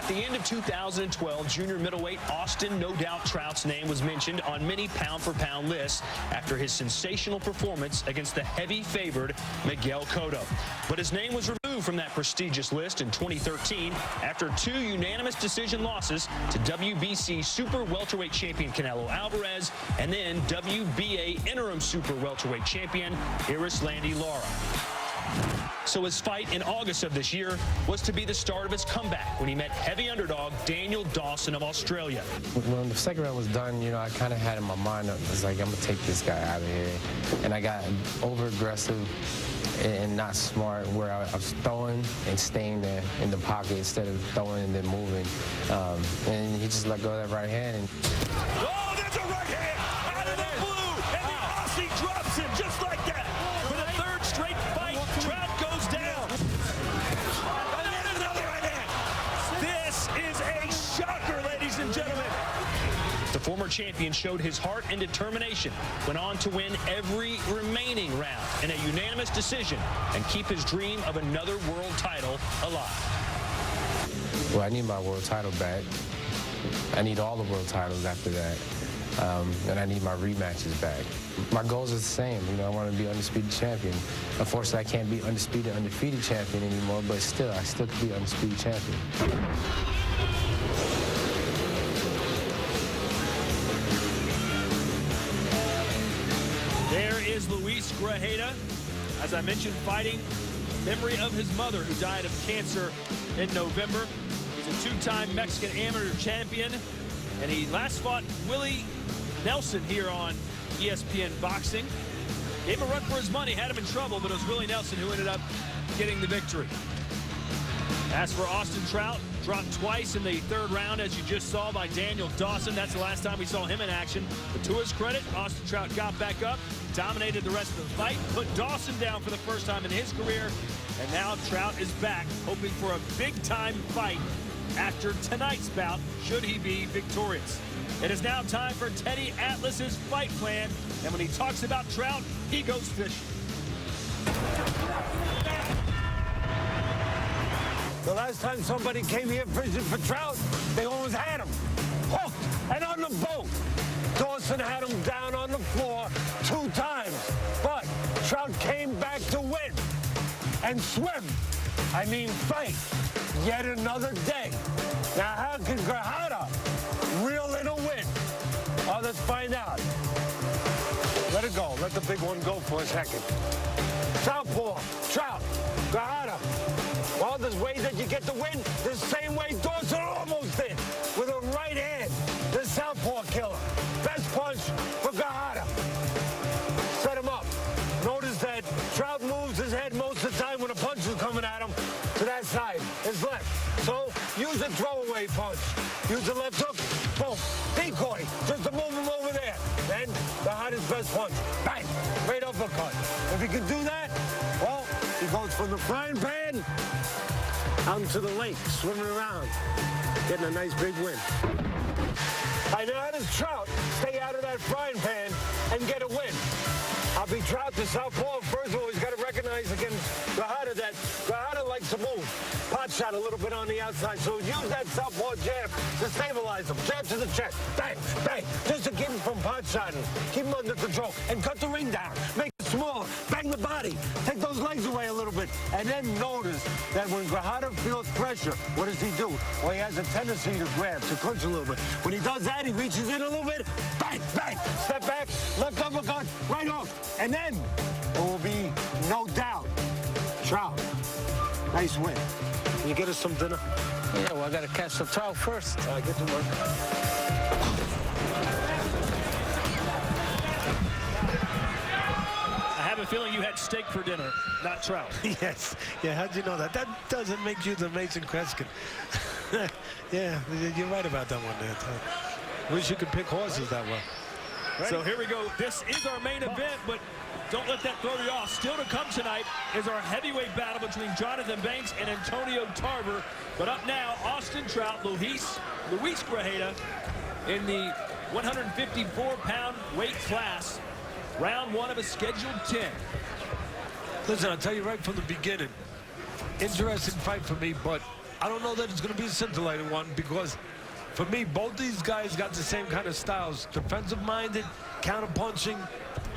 At the end of 2012, junior middleweight Austin No Doubt Trout's name was mentioned on many pound-for-pound lists after his sensational performance against the heavy-favored Miguel Cotto. But his name was removed from that prestigious list in 2013 after 2 unanimous decision losses to WBC Super Welterweight Champion Canelo Alvarez and then WBA Interim Super Welterweight Champion Erislandy Lara. So his fight in August of this year was to be the start of his comeback when he met heavy underdog Daniel Dawson of Australia. When the second round was done, I kind of had in my mind, I was like, I'm going to take this guy out of here. And I got over-aggressive and not smart, where I was throwing and staying there in the pocket instead of throwing and then moving. And he just let go of that right hand. And oh, there's a right hand out of the blue, and the Aussie drops him just like that. For the third straight fight, Trout goes down. And then another right hand. This is a shocker, ladies and gentlemen. The former champion showed his heart and determination, went on to win every remaining round in a unanimous decision and keep his dream of another world title alive. Well, I need my world title back. I need all the world titles after that. And I need my rematches back. My goals are the same. I want to be undisputed champion. Unfortunately, I can't be undefeated champion anymore, but still, I still can be undisputed champion. There is Luis Grajeda, as I mentioned, fighting memory of his mother who died of cancer in November. He's a 2-time Mexican amateur champion, and he last fought Willie Nelson here on ESPN Boxing. Gave him a run for his money, had him in trouble, but it was Willie Nelson who ended up getting the victory. As for Austin Trout, dropped twice in the third round, as you just saw, by Daniel Dawson. That's the last time we saw him in action. But to his credit, Austin Trout got back up, dominated the rest of the fight, put Dawson down for the first time in his career, and now Trout is back, hoping for a big-time fight after tonight's bout, should he be victorious. It is now time for Teddy Atlas's fight plan, and when he talks about Trout, he goes fishing. The last time somebody came here fishing for trout, they always had him hooked and on the boat. Dawson had him down on the floor 2 times, but Trout came back to win and swim. I mean, fight yet another day. Now, how can Grajeda reel in a win? Oh, let's find out. Let it go. Let the big one go for a second. Southpaw, Trout, Grajeda. Well, there's ways that you get the win the same way Dawson almost did, with a right hand. The southpaw killer. Best punch for Grajeda. Set him up. Notice that Trout moves his head most of the time when a punch is coming at him to that side, his left. So use a throwaway punch. Use the left hook. Boom. Decoy. Just to move him over there. Then Grajeda's best punch. Bang. Great uppercut. If he can do that, well, he goes from the frying pan out into the lake, swimming around, getting a nice big win. I know how does Trout stay out of that frying pan and get a win? I'll be Trout to southpaw. First of all, he's got to recognize against Grajeda that Grajeda likes to move. Pot shot a little bit on the outside, so use that southpaw jab to stabilize him. Jab to the chest. Bang, bang. Just to keep him from pot shotting. Keep him under control. And cut the ring down. Make it smaller. Bang the body. Take those legs away a little bit. And then notice that when Grajeda feels pressure, what does he do? Well, he has a tendency to grab, to clinch a little bit. When he does that, he reaches in a little bit. Bang, bang. Step back. Left uppercut. Right off. And then there will be no doubt. Trout. Nice win. Can you get us some dinner? Yeah, well, I got to catch the trout first. Get to work. I have a feeling you had steak for dinner, not trout. Yes. Yeah, how'd you know that? That doesn't make you the Mason Kreskin. Yeah, you're right about that one there. Wish you could pick horses that well. So here we go. This is our main event, but don't let that throw you off. Still to come tonight is our heavyweight battle between Jonathan Banks and Antonio Tarver. But up now, Austin Trout, Luis Grajeda in the 154-pound weight class. Round 1 of a scheduled 10. Listen, I'll tell you right from the beginning, interesting fight for me, but I don't know that it's going to be a scintillating one because, for me, both these guys got the same kind of styles. Defensive-minded, counter-punching.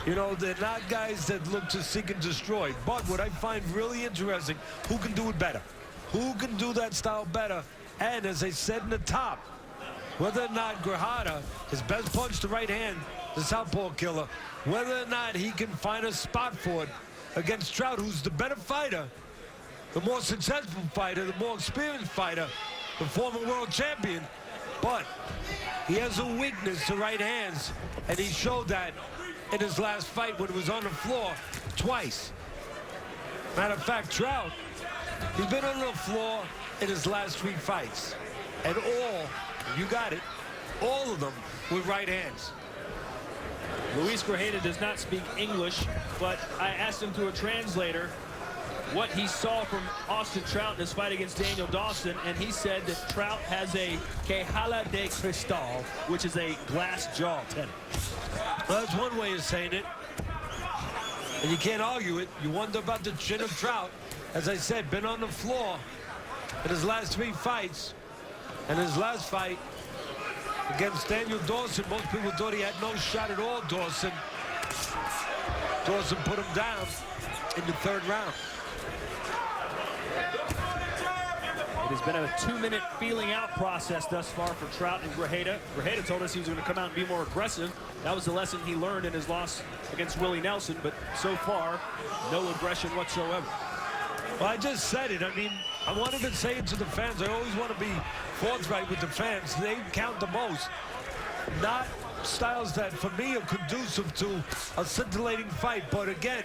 You know, they're not guys that look to seek and destroy. But what I find really interesting, who can do it better? Who can do that style better? And as I said in the top, whether or not Grajeda, his best punch, the right hand, the southpaw killer, whether or not he can find a spot for it against Trout, who's the better fighter, the more successful fighter, the more experienced fighter, the former world champion. But he has a weakness to right hands, and he showed that in his last fight when he was on the floor twice. Matter of fact, Trout, he's been on the floor in his last 3 fights. And all, you got it, all of them with right hands. Luis Grajeda does not speak English, but I asked him through a translator what he saw from Austin Trout in his fight against Daniel Dawson, and he said that Trout has a quejada de cristal, which is a glass jaw, Teddy. Well, that's one way of saying it, and you can't argue it. You wonder about the chin of Trout. As I said, been on the floor in his last 3 fights, and his last fight against Daniel Dawson, most people thought he had no shot at all, Dawson. Dawson put him down in the 3rd round. It has been a 2-minute feeling out process thus far for Trout and Grajeda. Grajeda told us he was going to come out and be more aggressive. That was the lesson he learned in his loss against Willie Nelson, but so far, no aggression whatsoever. Well, I just said it. I mean, I wanted to say it to the fans. I always want to be forthright with the fans. They count the most. Not styles that, for me, are conducive to a scintillating fight, but again,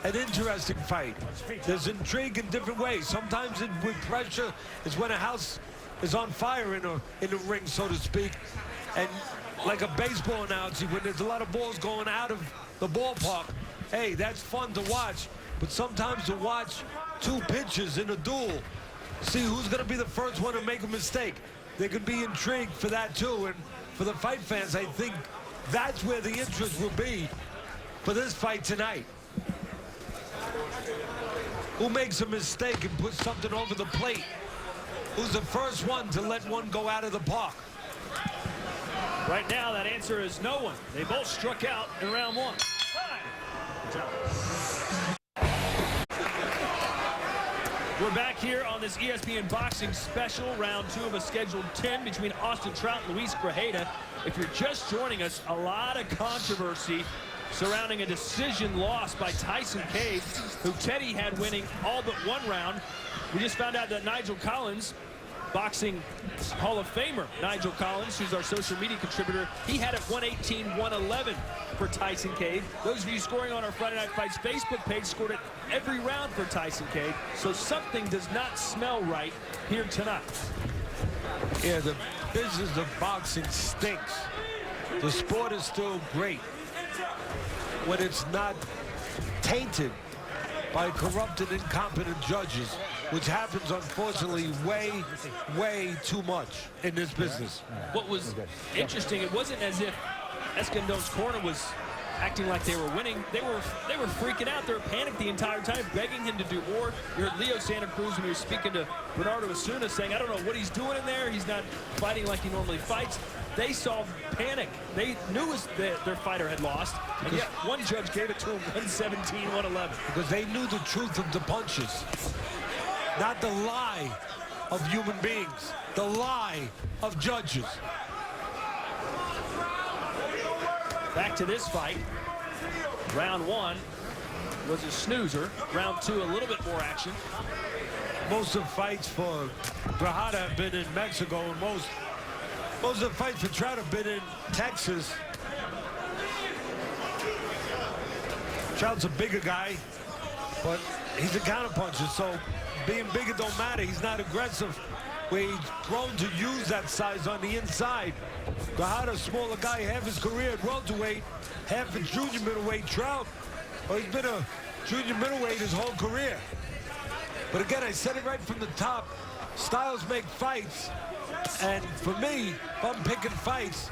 an interesting fight. There's intrigue in different ways. Sometimes with pressure is when a house is on fire in a ring, so to speak. And like a baseball analogy, when there's a lot of balls going out of the ballpark, hey, that's fun to watch. But sometimes to watch 2 pitchers in a duel, see who's going to be the first one to make a mistake. They could be intrigued for that too. And for the fight fans, I think that's where the interest will be for this fight tonight. Who makes a mistake and puts something over the plate? Who's the first one to let one go out of the park? Right now, that answer is no one. They both struck out in round 1. We're back here on this ESPN boxing special, round 2 of a scheduled 10 between Austin Trout and Luis Grajeda. If you're just joining us, a lot of controversy surrounding a decision loss by Tyson Cade, who Teddy had winning all but 1 round. We just found out that Nigel Collins, boxing Hall of Famer Nigel Collins, who's our social media contributor, he had it 118-111 for Tyson Cade. Those of you scoring on our Friday Night Fights Facebook page scored it every round for Tyson Cade. So something does not smell right here tonight. Yeah, the business of boxing stinks. The sport is still great when it's not tainted by corrupted, incompetent judges, which happens, unfortunately, way too much in this business. What was interesting, it wasn't as if Escondon's corner was acting like they were winning. They were freaking out. They were panicked the entire time, begging him to do more. You heard Leo Santa Cruz when he was speaking to Bernardo Osuna saying, I don't know what he's doing in there. He's not fighting like he normally fights. They saw panic. They knew their fighter had lost, and yet one judge gave it to him 117-111. Because they knew the truth of the punches, not the lie of human beings, the lie of judges. Back to this fight. Round 1 was a snoozer. Round 2, a little bit more action. Most of the fights for Grajeda have been in Mexico, and most of the fights for Trout have been in Texas. Trout's a bigger guy, but he's a counterpuncher, so being bigger don't matter. He's not aggressive, where he's prone to use that size on the inside. Grajeda, smaller guy, half his career at welterweight, half at junior middleweight. Trout, well, he's been a junior middleweight his whole career. But again, I said it right from the top, styles make fights. And for me, if I'm picking fights,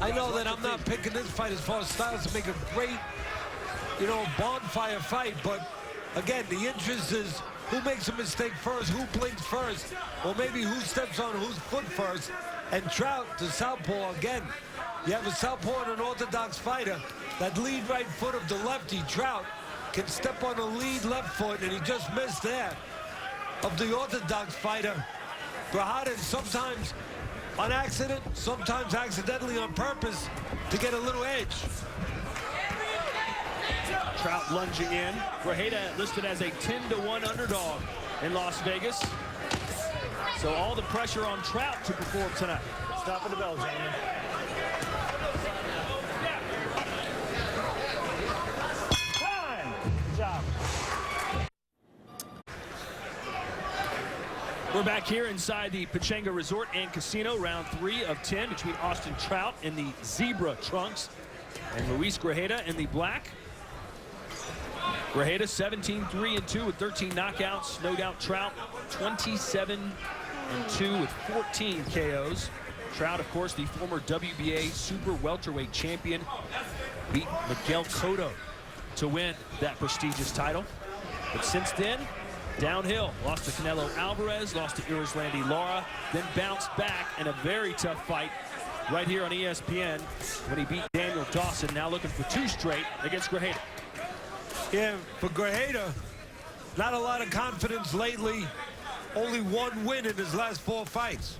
I know that I'm not picking this fight as far as styles to make a great, bonfire fight. But again, the interest is who makes a mistake first, who blinks first, or maybe who steps on whose foot first. And Trout, the southpaw, again, you have a southpaw and an orthodox fighter. That lead right foot of the lefty, Trout, can step on the lead left foot, and he just missed there, of the orthodox fighter. Grajeda, sometimes on accident, sometimes accidentally on purpose, to get a little edge. Trout lunging in. Grajeda listed as a 10-1 underdog in Las Vegas. So all the pressure on Trout to perform tonight. Stop at the bell, gentlemen. Time. Good job. We're back here inside the Pechanga Resort and Casino, round 3 of 10 between Austin Trout in the zebra trunks and Luis Grajeda in the black. Grajeda 17-3-2 with 13 knockouts. No doubt Trout 27-2 with 14 KOs. Trout, of course, the former WBA super welterweight champion, beat Miguel Cotto to win that prestigious title. But since then, downhill. Lost to Canelo Alvarez, lost to Irislandi Lara, then bounced back in a very tough fight right here on ESPN when he beat Daniel Dawson, now looking for 2 straight against Grajeda. Yeah, for Grajeda, not a lot of confidence lately. Only 1 win in his last 4 fights.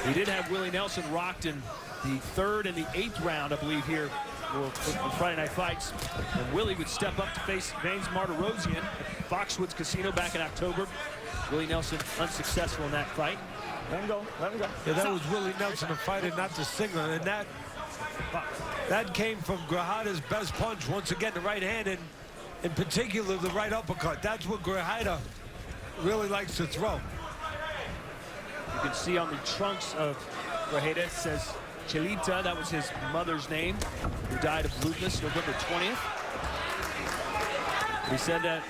He did have Willie Nelson rocked in the 3rd and the 8th round, I believe, here for Friday Night Fights. And Willie would step up to face Vanes Martirosyan at Foxwoods Casino back in October. Willie Nelson unsuccessful in that fight. Let him go. Let him go. Yeah, that was Willie Nelson, a fighter, not the singer. And that came from Grajeda's best punch. Once again, the right hand, and in particular, the right uppercut. That's what Grajeda really likes to throw. You can see on the trunks of Grajeda, it says Chelita, that was his mother's name, who died of lupus November 20th. He said that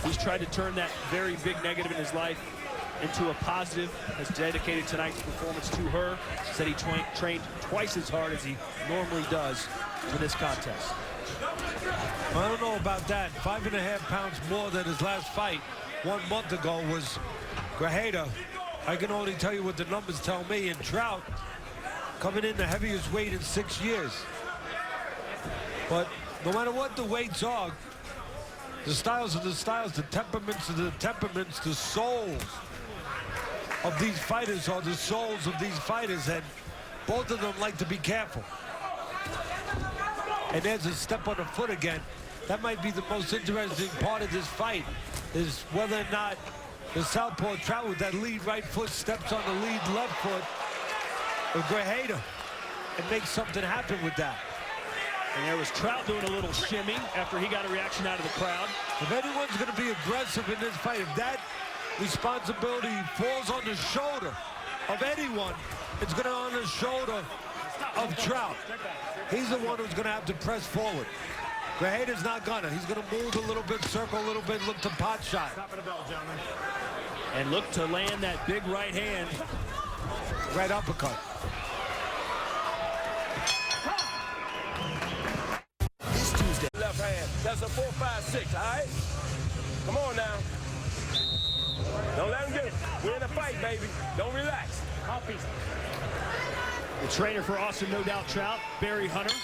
he's tried to turn that very big negative in his life into a positive, has dedicated tonight's performance to her. Said he trained twice as hard as he normally does for this contest. I don't know about that. 5.5 pounds more than his last fight 1 month ago was Grajeda. I can only tell you what the numbers tell me. And Trout coming in the heaviest weight in 6 years. But no matter what the weights are, the styles are the styles, the temperaments are the temperaments, the souls of these fighters are the souls of these fighters, and both of them like to be careful. And there's a step on the foot again. That might be the most interesting part of this fight, is whether or not the southpaw Trout with that lead right foot steps on the lead left foot of Grajeda and makes something happen with that. And there was Trout doing a little shimmy after he got a reaction out of the crowd. If anyone's going to be aggressive in this fight, if that responsibility falls on the shoulder of anyone, it's going to be on the shoulder of Trout. He's the one who's going to have to press forward. Grajeda's not gonna. He's going to move a little bit, circle a little bit, look to pot shot. Stop at the bell, gentlemen. And look to land that big right hand. Right uppercut. This Tuesday. Left hand. That's a 4-5-6, all right? Come on now. Don't let him get it. We're in a fight, baby. Don't relax. Copy. The trainer for Austin, no doubt Trout, Barry Hunter.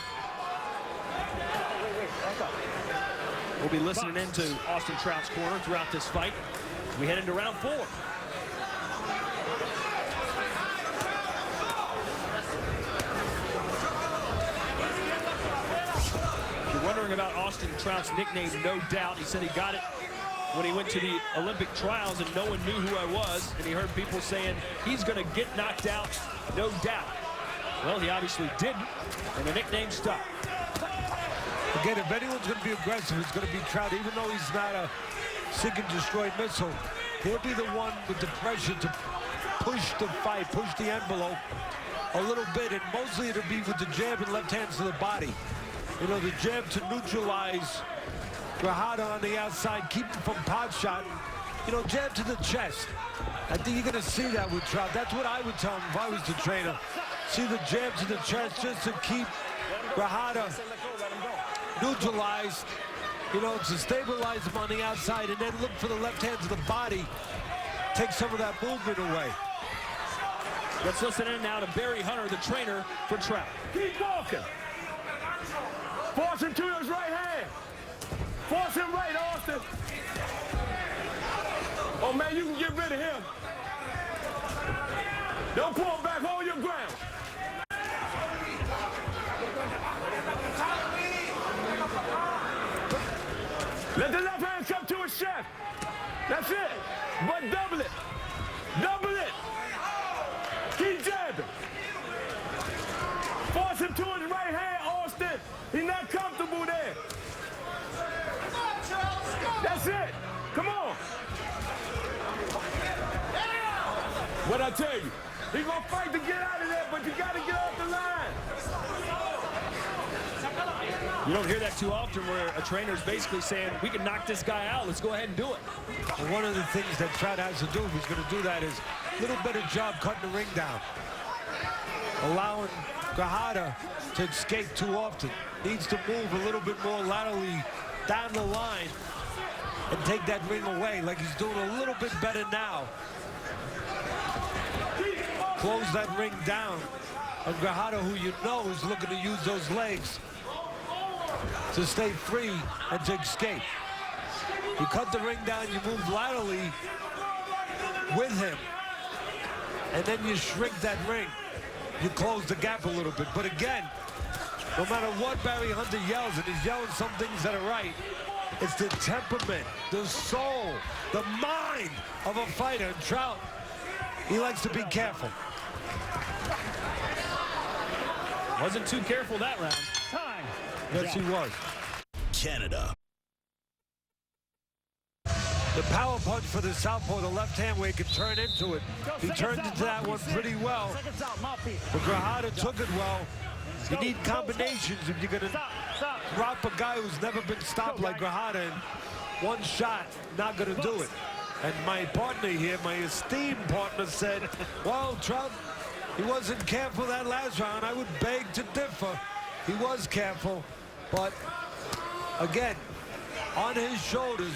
We'll be listening into Austin Trout's corner throughout this fight as we head into round 4. If you're wondering about Austin Trout's nickname, no doubt, he said he got it when he went to the Olympic trials and no one knew who I was, and he heard people saying he's going to get knocked out, no doubt. Well, he obviously didn't, and the nickname stuck. Again, if anyone's going to be aggressive, it's going to be Trout. Even though he's not a seek and destroy missile, he'll be the one with the pressure to push the fight, push the envelope a little bit, and mostly it'll be with the jab and left hands to the body. You know, the jab to neutralize Grajeda on the outside, keep him from pot shot. You know, jab to the chest. I think you're going to see that with Trout. That's what I would tell him if I was the trainer. See the jab to the chest just to keep Grajeda neutralized, you know, to stabilize him on the outside, and then look for the left hand to the body, take some of that movement away. Let's listen in now to Barry Hunter, the trainer for Trout. Keep walking. Force him to his right hand. Force him right, Austin. Oh, man, you can get rid of him. Don't pull him back. Hold your ground. Let the left hand come to his chest. That's it. But double it. Double it. Keep jabbing. Force him to his right hand, Austin. He's not comfortable there. That's it. Come on. What I tell you, he's going to fight to get out of there, but you got to get off the line. You don't hear that too often where a trainer is basically saying, we can knock this guy out. Let's go ahead and do it. And one of the things that Trout has to do if he's going to do that is a little better job cutting the ring down. Allowing Grajeda to escape too often. Needs to move a little bit more laterally down the line and take that ring away like he's doing a little bit better now. Close that ring down. And Grajeda, who you know is looking to use those legs to stay free and to escape. You cut the ring down, you move laterally with him, and then you shrink that ring. You close the gap a little bit. But again, no matter what Barry Hunter yells, and he's yelling some things that are right, it's the temperament, the soul, the mind of a fighter. And Trout, he likes to be careful. Wasn't too careful that round. Time. Yes, he was. Canada. The power punch for the southpaw, the left hand where he can turn into it. He turned into that one pretty well. But Grajeda took it well. You need combinations if you're going to drop a guy who's never been stopped like Grajeda in one shot. Not going to do it. And my partner here, my esteemed partner, said, well, Trout, he wasn't careful that last round. I would beg to differ. He was careful, but again, on his shoulders,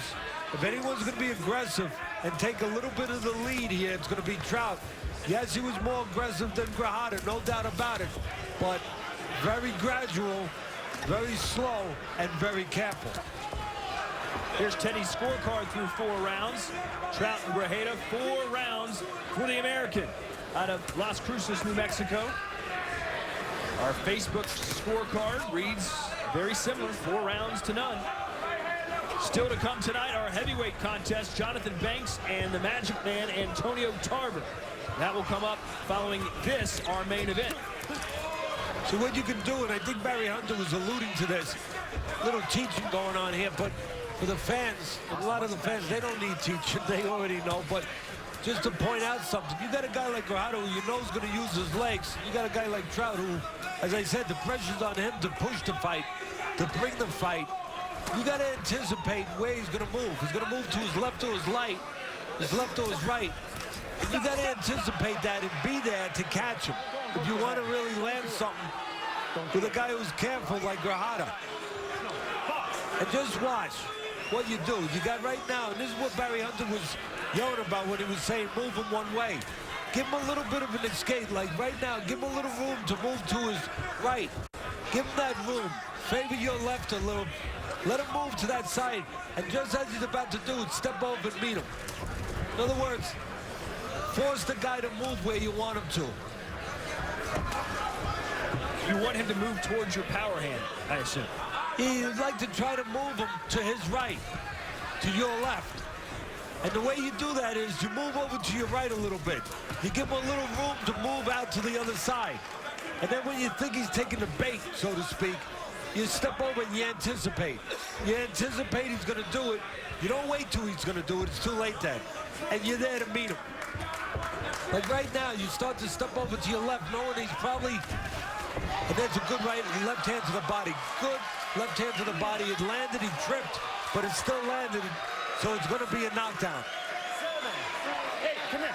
if anyone's going to be aggressive and take a little bit of the lead here, it's going to be Trout. Yes, he was more aggressive than Grajeda, no doubt about it, but very gradual, very slow, and very careful. Here's Teddy's scorecard through 4 rounds. Trout and Grajeda, 4 rounds for the American out of Las Cruces, New Mexico. Our Facebook scorecard reads very similar, 4 rounds to none. Still to come tonight, our heavyweight contest, Jonathan Banks and the Magic Man, Antonio Tarver. That will come up following this, our main event. So what you can do, and I think Barry Hunter was alluding to this, little teaching going on here, but for the fans, a lot of the fans, they don't need teaching, they already know, but just to point out something, you got a guy like Grajeda who you know is going to use his legs. You got a guy like Trout who, as I said, the pressure's on him to push the fight, to bring the fight. You got to anticipate where he's going to move. He's going to move to his left or his right, his left or his right. And you got to anticipate that and be there to catch him if you want to really land something with a guy who's careful like Grajeda. And just watch what you do. You got right now, and this is what Barry Hunter was yelling about when he was saying move him one way. Give him a little bit of an escape. Like right now, give him a little room to move to his right. Give him that room. Favor your left a little. Let him move to that side. And just as he's about to do it, step over and meet him. In other words, force the guy to move where you want him to. You want him to move towards your power hand, I assume. You'd like to try to move him to his right, to your left. And the way you do that is you move over to your right a little bit. You give him a little room to move out to the other side. And then when you think he's taking the bait, so to speak, you step over and you anticipate. You anticipate he's going to do it. You don't wait till he's going to do it. It's too late then. And you're there to meet him. Like right now, you start to step over to your left, knowing he's probably... And that's a good right and left hand to the body. Good left hand to the body. It landed, he tripped, but it still landed. So it's going to be a knockdown. 7, 8, come here.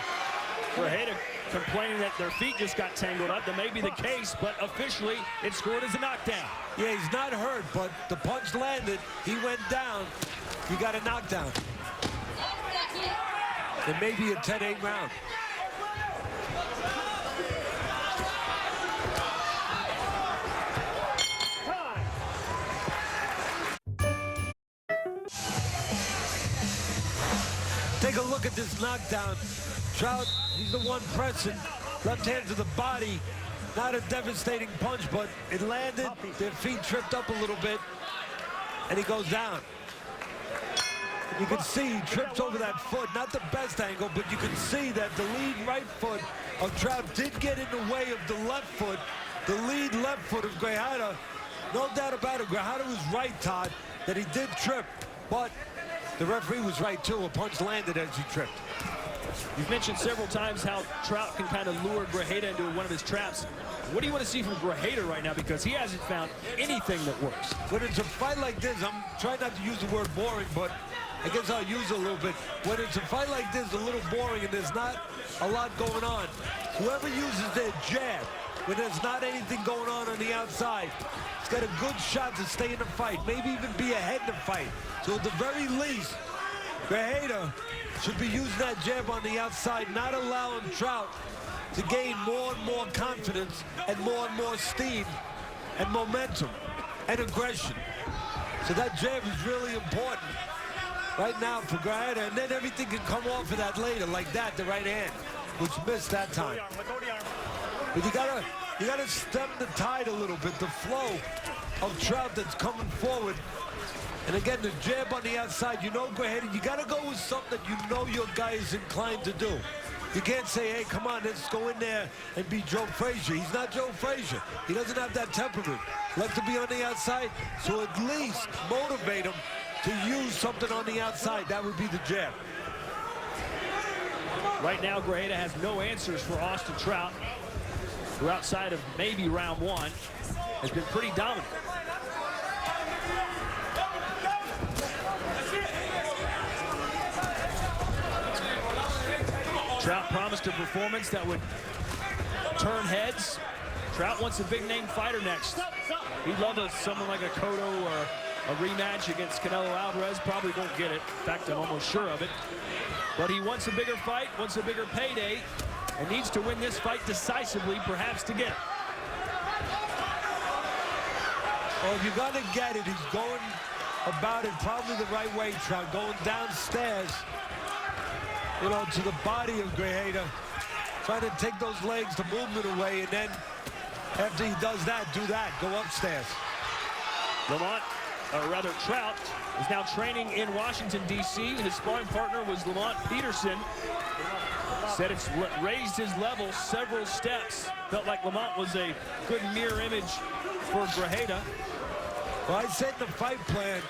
Grajeda complaining that their feet just got tangled up. That may be the case, but officially it scored as a knockdown. Yeah, he's not hurt, but the punch landed. He went down. He got a knockdown. It may be a 10-8 round. Take a look at this knockdown. Trout, he's the one pressing. Left hand to the body. Not a devastating punch, but it landed. Their feet tripped up a little bit, and he goes down. You can see he trips over that foot. Not the best angle, but you can see that the lead right foot of Trout did get in the way of the left foot. The lead left foot of Grajeda. No doubt about it. Grajeda was right, Todd, that he did trip, but the referee was right, too. A punch landed as he tripped. You've mentioned several times how Trout can kind of lure Grajeda into one of his traps. What do you want to see from Grajeda right now? Because he hasn't found anything that works. When it's a fight like this, I'm trying not to use the word boring, but I guess I'll use it a little bit. When it's a fight like this, a little boring, and there's not a lot going on, whoever uses their jab, when there's not anything going on the outside, he's got a good shot to stay in the fight, maybe even be ahead in the fight. So at the very least, Grajeda should be using that jab on the outside, not allowing Trout to gain more and more confidence and more steam and momentum and aggression. So that jab is really important right now for Grajeda, and then everything can come off of that later, like that, the right hand, which missed that time. But you gotta stem the tide a little bit, the flow of Trout that's coming forward. And again, the jab on the outside, you know, Grajeda, you gotta go with something that you know your guy is inclined to do. You can't say, hey, come on, let's go in there and be Joe Frazier. He's not Joe Frazier. He doesn't have that temperament. Like to be on the outside, so at least motivate him to use something on the outside. That would be the jab. Right now, Grajeda has no answers for Austin Trout, who outside of maybe round one has been pretty dominant. Trout promised a performance that would turn heads. Trout wants a big-name fighter next. He'd love someone like a Cotto or a rematch against Canelo Alvarez. Probably won't get it. In fact, I'm almost sure of it. But he wants a bigger fight, wants a bigger payday, and needs to win this fight decisively, perhaps to get it. Well, if you got to get it, he's going about it probably the right way, Trout. Going downstairs, you know, to the body of Grajeda, trying to take those legs, the movement away, and then after he does that, do that, go upstairs. Lamont, or rather Trout, is now training in Washington, D.C. His sparring partner was Lamont Peterson. Said it's raised his level several steps. Felt like Lamont was a good mirror image for Grajeda. Well, I said in the fight plan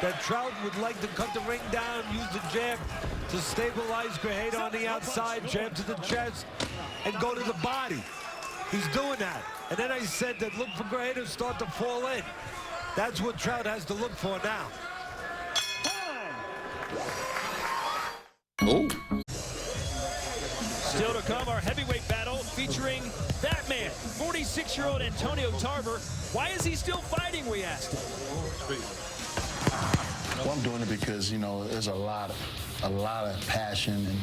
that Trout would like to cut the ring down, use the jab to stabilize Grajeda on the outside, jab to the chest, and go to the body. He's doing that. And then I said that look for Grajeda to start to fall in. That's what Trout has to look for now. Oh. Still to come, our heavyweight battle featuring that man, 46-year-old Antonio Tarver. Why is he still fighting, we asked him. Well, I'm doing it because, you know, there's a lot of passion and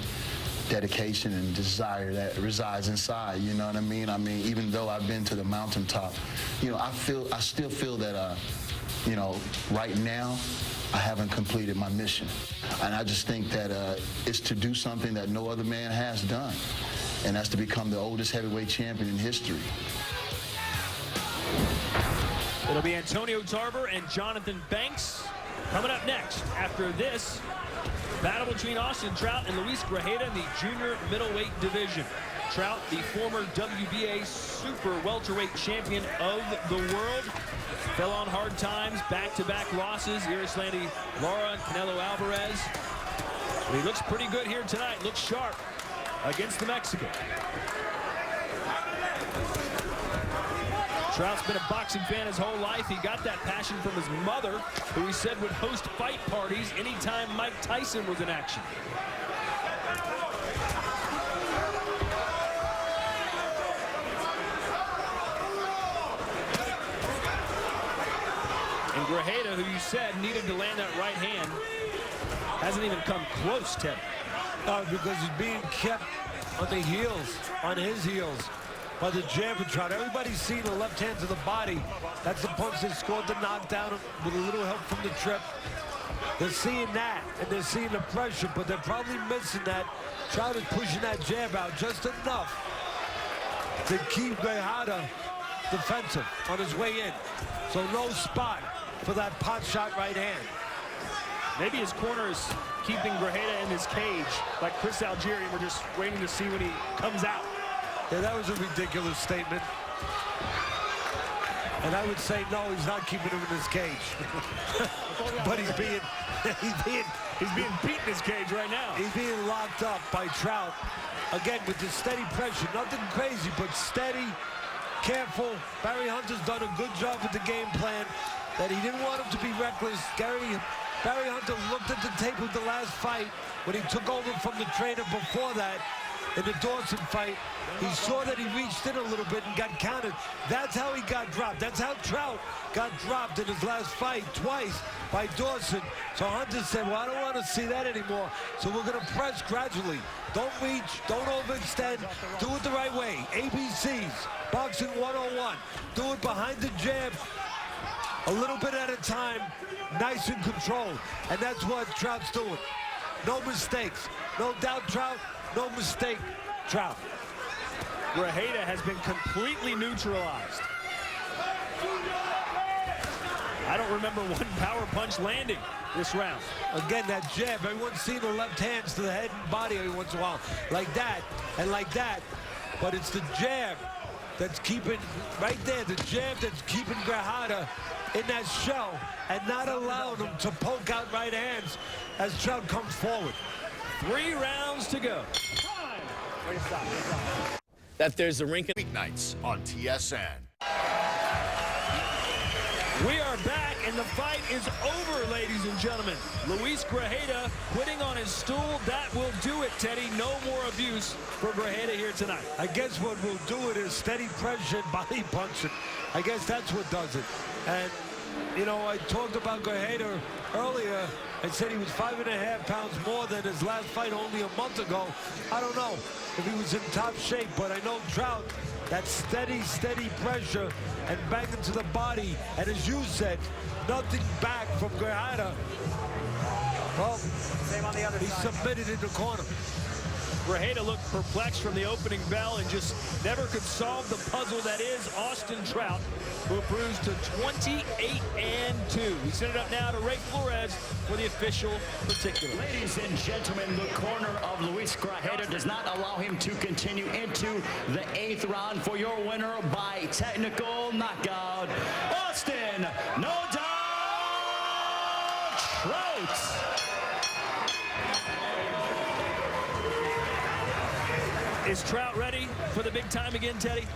dedication and desire that resides inside, you know what I mean? I mean, even though I've been to the mountaintop, you know, I still feel that, you know, right now, I haven't completed my mission. And I just think that it's to do something that no other man has done, and that's to become the oldest heavyweight champion in history. It'll be Antonio Tarver and Jonathan Banks coming up next. After this, battle between Austin Trout and Luis Grajeda in the junior middleweight division. Trout, the former WBA super welterweight champion of the world, fell on hard times, back-to-back losses, Irislandy Lara and Canelo Alvarez. But he looks pretty good here tonight, looks sharp against the Mexican. Trout's been a boxing fan his whole life. He got that passion from his mother, who he said would host fight parties anytime Mike Tyson was in action. Grajeda, who you said needed to land that right hand, hasn't even come close, Ted. No, because he's being kept on the heels, on his heels, by the jab of Trout. Everybody's seen the left hand to the body. That's the punch that scored the knockdown with a little help from the trip. They're seeing that, and they're seeing the pressure, but they're probably missing that. Trout is pushing that jab out just enough to keep Grajeda defensive on his way in. So no spot for that pot shot right hand. Maybe his corner is keeping Grajeda in his cage, like Chris Algieri, and we're just waiting to see when he comes out. Yeah, that was a ridiculous statement. And I would say, no, he's not keeping him in his cage. But he's being beaten in his cage right now. He's being locked up by Trout. Again, with the steady pressure. Nothing crazy, but steady, careful. Barry Hunter's done a good job with the game plan, that he didn't want him to be reckless. Barry Hunter looked at the tape of the last fight when he took over from the trainer before that in the Dawson fight. He saw that he reached in a little bit and got counted. That's how he got dropped. That's how Trout got dropped in his last fight twice by Dawson. So Hunter said, well, I don't want to see that anymore. So we're going to press gradually. Don't reach, don't overextend. Do it the right way. ABCs, boxing 101. Do it behind the jab, a little bit at a time, nice and controlled. And that's what Trout's doing. No mistakes. No doubt, Trout. No mistake, Trout. Grajeda has been completely neutralized. I don't remember one power punch landing this round. Again, that jab, everyone's seen the left hands to the head and body every once in a while. Like that and like that. But it's the jab that's keeping, right there, the jab that's keeping Grajeda in that shell and not allowing him to poke out right hands as Trout comes forward. 3 rounds to go. That there's a rink. Weeknights on TSN. We are back, and the fight is over, ladies and gentlemen. Luis Grajeda quitting on his stool. That will do it, Teddy. No more abuse for Grajeda here tonight. I guess what will do it is steady pressure and body punching. I guess that's what does it. And, you know, I talked about Grajeda earlier. I said he was 5.5 pounds more than his last fight only a month ago. I don't know if he was in top shape, but I know Trout, that steady pressure and banging to the body. And as you said, nothing back from Grajeda. Well, he submitted in the corner. Grajeda looked perplexed from the opening bell and just never could solve the puzzle that is Austin Trout, who improves to 28-2. We send it up now to Ray Flores for the official particular. Ladies and gentlemen, the corner of Luis Grajeda does not allow him to continue into the 8th round. For your winner by technical knockout, Austin, no doubt, Trout. Is Trout ready for the big time again, Teddy?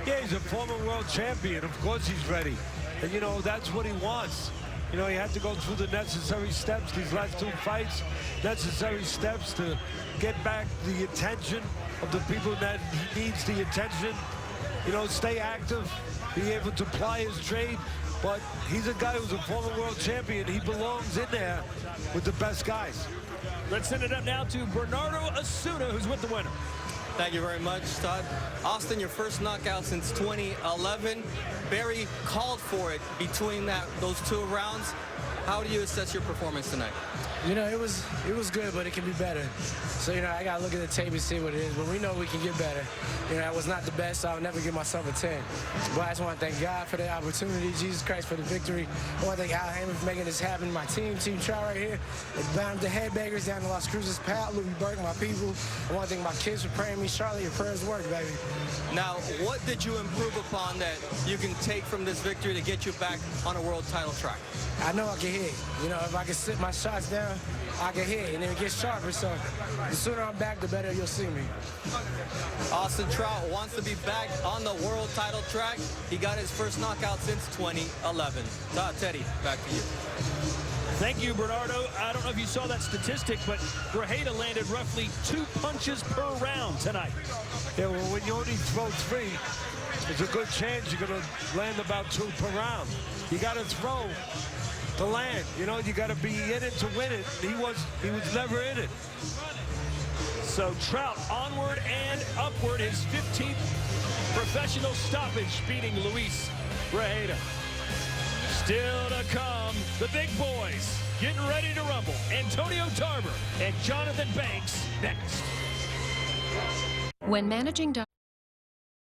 Yeah, he's a former world champion. Of course he's ready. And, you know, that's what he wants. You know, he had to go through the necessary steps, these last 2 fights, necessary steps to get back the attention of the people that he needs the attention. You know, stay active, be able to ply his trade. But he's a guy who's a former world champion. He belongs in there with the best guys. Let's send it up now to Bernardo Osuna, who's with the winner. Thank you very much, Todd. Austin, your first knockout since 2011. Barry called for it between those 2 rounds. How do you assess your performance tonight? You know, it was good, but it can be better. So, you know, I got to look at the tape and see what it is. But we know we can get better. You know, I was not the best, so I'll never give myself a 10. But I just want to thank God for the opportunity, Jesus Christ for the victory. I want to thank Al Hammond for making this happen. My team Trout right here. Bound the headbangers down to Las Cruces, Pat, Louis Burke, my people. I want to thank my kids for praying me. Charlotte, your prayers work, baby. Now, what did you improve upon that you can take from this victory to get you back on a world title track? I know I can hit. You know, if I can sit my shots down, I can hit, and then it gets sharper. So the sooner I'm back, the better you'll see me. Austin Trout wants to be back on the world title track. He got his first knockout since 2011. Teddy, back to you. Thank you, Bernardo. I don't know if you saw that statistic, but Grajeda landed roughly 2 punches per round tonight. Yeah, well, when you only throw 3, there's a good chance you're going to land about 2 per round. You got to throw to land. You know, you got to be in it to win it. He was never in it. So Trout onward and upward, his 15th professional stoppage, beating Luis Grajeda. Still to come, the big boys getting ready to rumble. Antonio Tarver and Jonathan Banks next. When managing